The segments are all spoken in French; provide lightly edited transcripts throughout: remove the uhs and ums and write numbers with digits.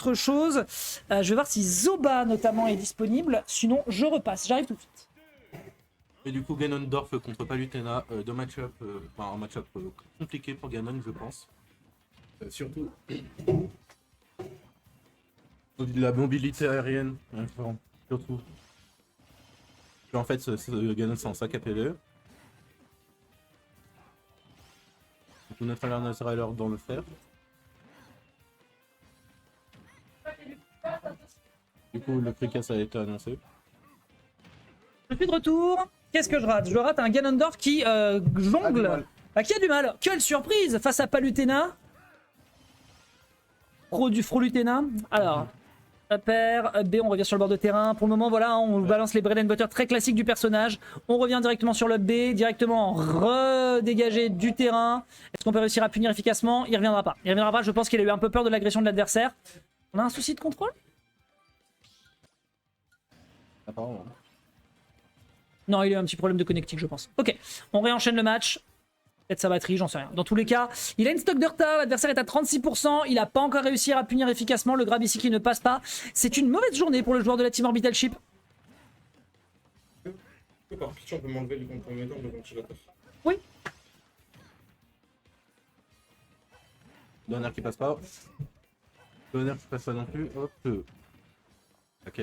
autre chose. Je vais voir si Zoba notamment est disponible. Sinon, je repasse. J'arrive tout de suite. Et du coup, Ganondorf contre Palutena, deux match-up, enfin un match-up compliqué pour Ganon, je pense. Surtout la mobilité aérienne, enfin, surtout. En fait, Ganon c'est un sac à PvE. Du coup, notre alerte sera alors dans le fer. Du coup, le précasse a été annoncé. Je suis de retour. Qu'est-ce que je rate? Je rate un Ganondorf qui jongle. Qui a du mal. Quelle surprise face à Palutena. Pro du Frolutena. Alors, paire, B, on revient sur le bord de terrain. Pour le moment, voilà, on balance les bread and butter très classiques du personnage. On revient directement sur le B, directement redégager du terrain. Est-ce qu'on peut réussir à punir efficacement? Il reviendra pas. Il reviendra pas. Je pense qu'il a eu un peu peur de l'agression de l'adversaire. On a un souci de contrôle? Apparemment. Non, il a eu un petit problème de connectique, je pense. Ok, on réenchaîne le match. Peut-être sa batterie, j'en sais rien. Dans tous les cas, il a une stock de retard, l'adversaire est à 36%, il n'a pas encore réussi à punir efficacement, le grab ici qui ne passe pas. C'est une mauvaise journée pour le joueur de la team Orbital Ship. Par pitié, on peut m'enlever le compromettant de ventilateur. Oui. Donner qui passe pas. Donner qui passe pas non plus. Hop. Ok.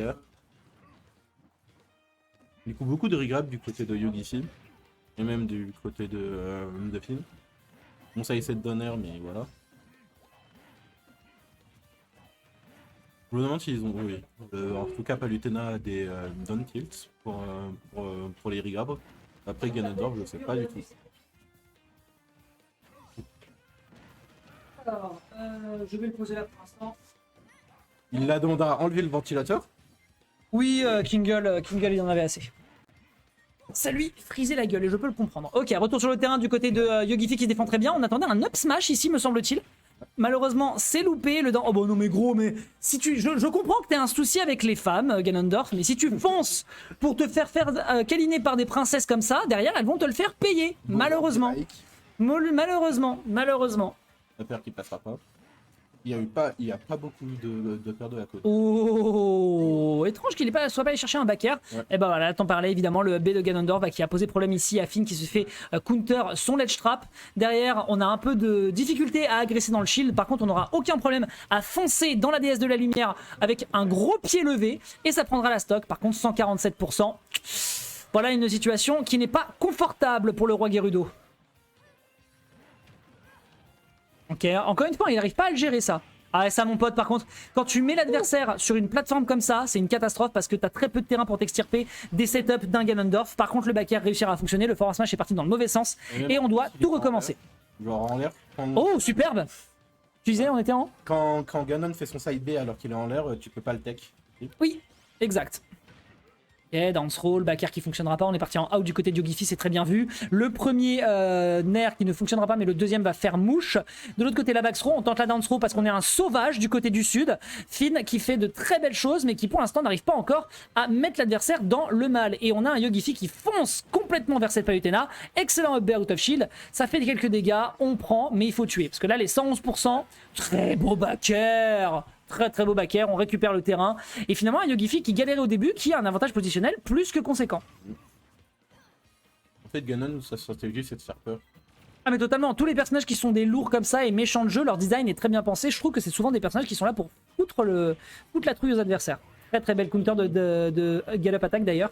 Du coup, beaucoup de regrab du côté de Yogi et même du côté de Finn. Bon, ça essaie de donner, mais voilà. Je me demande s'ils ont. Oui. En tout cas, Palutena a des down tilts pour les regrabs. Après Ganondorf, je sais pas du tout. Alors, je vais le poser là pour l'instant. Il a demandé à enlever le ventilateur. Oui, Kingle, il en avait assez. Ça lui frisait la gueule et je peux le comprendre. Ok, retour sur le terrain du côté de Yogifi qui se défend très bien. On attendait un up smash ici, me semble-t-il. Malheureusement, c'est loupé. Le dent. Oh bon, non, mais gros, mais si tu. Je comprends que tu as un souci avec les femmes, Ganondorf, mais si tu fonces pour te faire câliner par des princesses comme ça, derrière, elles vont te le faire payer. Malheureusement. Malheureusement. La paire qui passera pas. Il y a pas beaucoup de paires de la côte. Oh, étrange qu'il soit pas allé chercher un backer. Ouais. Et ben voilà, t'en parlais évidemment, le B de Ganondorf qui a posé problème ici à Finn qui se fait counter son ledge trap. Derrière, on a un peu de difficulté à agresser dans le shield. Par contre, on n'aura aucun problème à foncer dans la déesse de la lumière avec un gros pied levé. Et ça prendra la stock. Par contre, 147%. Voilà une situation qui n'est pas confortable pour le roi Gerudo. Ok, encore une fois, il n'arrive pas à le gérer ça. Ah ça mon pote, par contre, quand tu mets l'adversaire sur une plateforme comme ça, c'est une catastrophe parce que tu as très peu de terrain pour t'extirper des setups d'un Ganondorf. Par contre, le backer réussira à fonctionner, le forward smash est parti dans le mauvais sens et on doit tout recommencer. Genre en l'air. Oh, superbe. Tu disais, on était en... Quand Ganon fait son side B alors qu'il est en l'air, tu peux pas le tech. Oui, exact. Ok, dance roll, backer qui fonctionnera pas. On est parti en out du côté de Yogifi, c'est très bien vu. Le premier nerf qui ne fonctionnera pas, mais le deuxième va faire mouche. De l'autre côté, la back throw, on tente la dance throw parce qu'on est un sauvage du côté du sud. Finn qui fait de très belles choses, mais qui pour l'instant n'arrive pas encore à mettre l'adversaire dans le mal. Et on a un Yogifi qui fonce complètement vers cette Palutena. Excellent up bear out of shield. Ça fait quelques dégâts, on prend, mais il faut tuer. Parce que là, les 111%, très beau backer. Très beau backer, on récupère le terrain. Et finalement, un Yogifi qui galérait au début, qui a un avantage positionnel plus que conséquent. En fait, Ganon, sa stratégie, c'est de faire peur. Ah mais totalement, tous les personnages qui sont des lourds comme ça et méchants de jeu, leur design est très bien pensé. Je trouve que c'est souvent des personnages qui sont là pour foutre la trouille aux adversaires. Très belle counter de Gallop Attack d'ailleurs.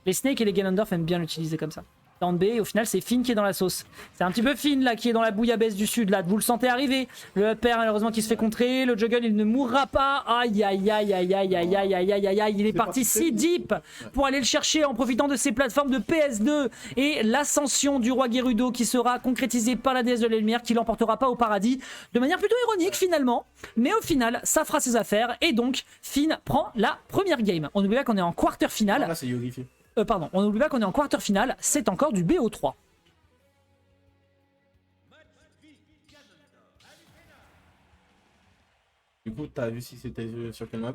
Les Snakes et les Ganondorf aiment bien l'utiliser comme ça. Down B, et au final c'est Finn qui est dans la sauce. C'est un petit peu Finn là qui est dans la bouillabaisse du sud là, vous le sentez arriver. Le upper malheureusement qui se fait contrer, le juggle il ne mourra pas. Aïe aïe aïe aïe aïe aïe aïe aïe aïe aïe, il est parti si deep pour aller le chercher en profitant de ses plateformes de PS2 et l'ascension du roi Gerudo qui sera concrétisée par la déesse de la lumière qui l'emportera pas au paradis de manière plutôt ironique finalement, mais au final ça fera ses affaires et donc Finn prend la première game. On n'oublie pas qu'on est en quarter final. Ah, là c'est Yogifi. Pardon, on n'oublie pas qu'on est en quarter final, c'est encore du BO3. Du coup, t'as vu si c'était sur quelle map?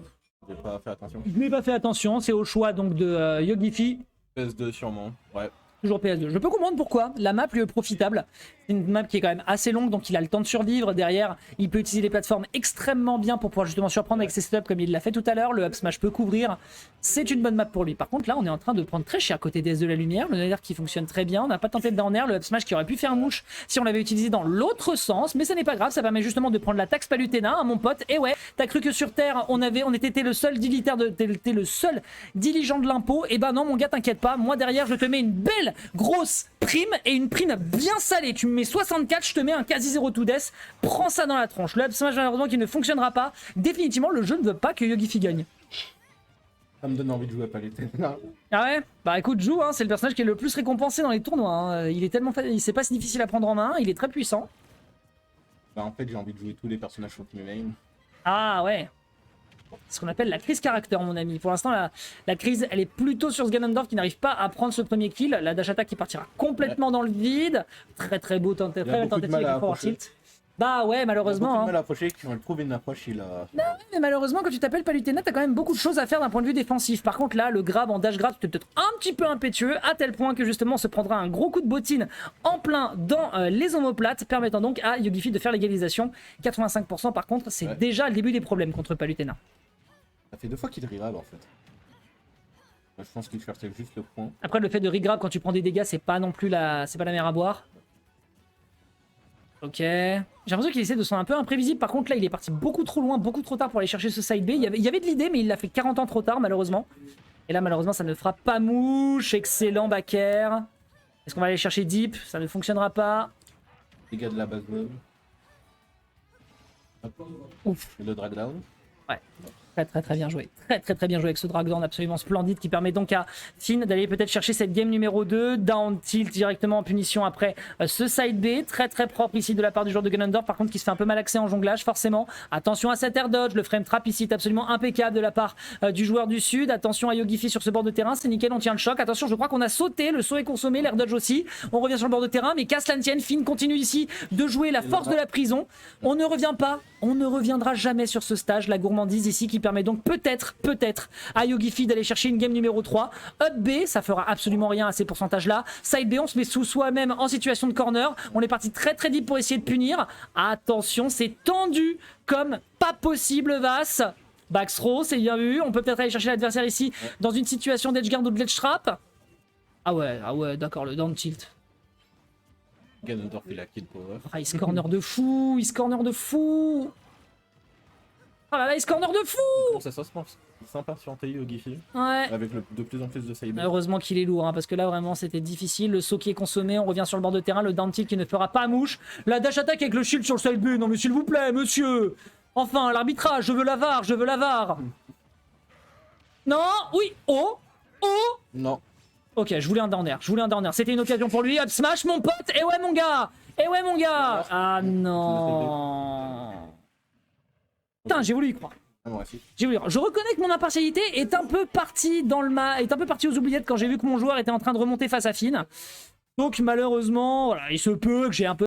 J'ai pas fait attention. Je n'ai pas fait attention, c'est au choix donc de Yogifi. PS2 sûrement, ouais. Toujours PS2. Je peux comprendre pourquoi. La map lui est profitable. C'est une map qui est quand même assez longue, donc il a le temps de survivre. Derrière, il peut utiliser les plateformes extrêmement bien pour pouvoir justement surprendre avec ses setups comme il l'a fait tout à l'heure. Le up smash peut couvrir. C'est une bonne map pour lui. Par contre, là, on est en train de prendre très cher côté DS de la lumière. Le Nether qui fonctionne très bien. On n'a pas tenté de down air. Le up smash qui aurait pu faire mouche si on l'avait utilisé dans l'autre sens. Mais ce n'est pas grave. Ça permet justement de prendre la taxe Palutena, hein, mon pote. Et ouais, t'as cru que sur Terre, on était le seul t'étais le seul diligent de l'impôt. Et ben non, mon gars, t'inquiète pas. Moi, derrière, je te mets une belle grosse prime et une prime bien salée. Tu me mets 64, je te mets un quasi 0 to death. Prends ça dans la tronche. Le up smash, malheureusement, qui ne fonctionnera pas. Définitivement, le jeu ne veut pas que Yogifi gagne. Ça me donne envie de jouer à Palutena. Ah ouais? Bah écoute, joue, hein, c'est le personnage qui est le plus récompensé dans les tournois. Hein. Il est tellement c'est pas si difficile à prendre en main, il est très puissant. Bah en fait, j'ai envie de jouer tous les personnages sur mes mains. Ah ouais. C'est ce qu'on appelle la crise caractère, mon ami. Pour l'instant, la crise, elle est plutôt sur ce Ganondorf qui n'arrive pas à prendre ce premier kill. La dash attack qui partira complètement dans le vide. Très très beau tentative avec le forward tilt. Bah ouais, malheureusement. Il a beaucoup hein. de mal à approcher, quand on le trouve une approche, il a... Non, mais malheureusement, quand tu t'appelles Palutena, t'as quand même beaucoup de choses à faire d'un point de vue défensif. Par contre, là, le grab en dash grab, c'était peut-être un petit peu impétueux, à tel point que justement, on se prendra un gros coup de bottine en plein dans les omoplates, permettant donc à Yogifi de faire l'égalisation. 85% par contre, c'est déjà le début des problèmes contre Palutena. Ça fait 2 fois qu'il regrab en fait. Je pense qu'il cherchait juste le point. Après, le fait de regrab quand tu prends des dégâts, c'est pas non plus la mer à boire. Ok. J'ai l'impression qu'il essaie de son un peu imprévisible. Par contre, là, il est parti beaucoup trop loin, beaucoup trop tard pour aller chercher ce side B. Il y avait de l'idée, mais il l'a fait 40 ans trop tard, malheureusement. Et là, malheureusement, ça ne fera pas mouche. Excellent backer. Est-ce qu'on va aller chercher deep? Ça ne fonctionnera pas. Dégâts de la base mob. Ouf. Et le drag down. Ouais. Très bien joué. Très bien joué avec ce drag down absolument splendide qui permet donc à Finn d'aller peut-être chercher cette game numéro 2. Down tilt directement en punition après ce side B. Très propre ici de la part du joueur de Ganondorf. Par contre qui se fait un peu malaxer en jonglage forcément. Attention à cet air dodge. Le frame trap ici est absolument impeccable de la part du joueur du sud. Attention à Yogifi sur ce bord de terrain. C'est nickel, on tient le choc. Attention, je crois qu'on a sauté. Le saut est consommé. L'air dodge aussi. On revient sur le bord de terrain. Mais qu'à cela ne tienne, Finn continue ici de jouer la force de la prison. On ne revient pas. On ne reviendra jamais sur ce stage. La gourmandise ici qui permet donc peut-être à Yogifi d'aller chercher une game numéro 3. Up B, ça fera absolument rien à ces pourcentages-là. Side B, on se met sous soi-même en situation de corner. On est parti très deep pour essayer de punir. Attention, c'est tendu comme pas possible, Vas. Backthrow, c'est bien vu. On peut peut-être aller chercher l'adversaire ici dans une situation d'edge guard ou de ledge trap. Ah ouais, d'accord, le down tilt. Ganondorf il a kill power. Ah, il se corner de fou, Oh là là, il se corner de fou. Ça se passe s'impatienter Yogifi. Ouais. Avec de plus en plus de side. Heureusement qu'il est lourd, hein, parce que là vraiment c'était difficile. Le saut qui est consommé, on revient sur le bord de terrain, le down tilt qui ne fera pas mouche. La dash attack avec le shield sur le side B, non mais s'il vous plaît, monsieur. Enfin, l'arbitrage, je veux la VAR. Non, oui, oh. Non. Ok, je voulais un down air, C'était une occasion pour lui. Up smash, mon pote. Et ouais, mon gars. Ah non. Putain, j'ai voulu y croire. Je reconnais que mon impartialité est un peu partie aux oubliettes quand j'ai vu que mon joueur était en train de remonter face à Finn. Donc malheureusement, voilà, il se peut que j'ai un peu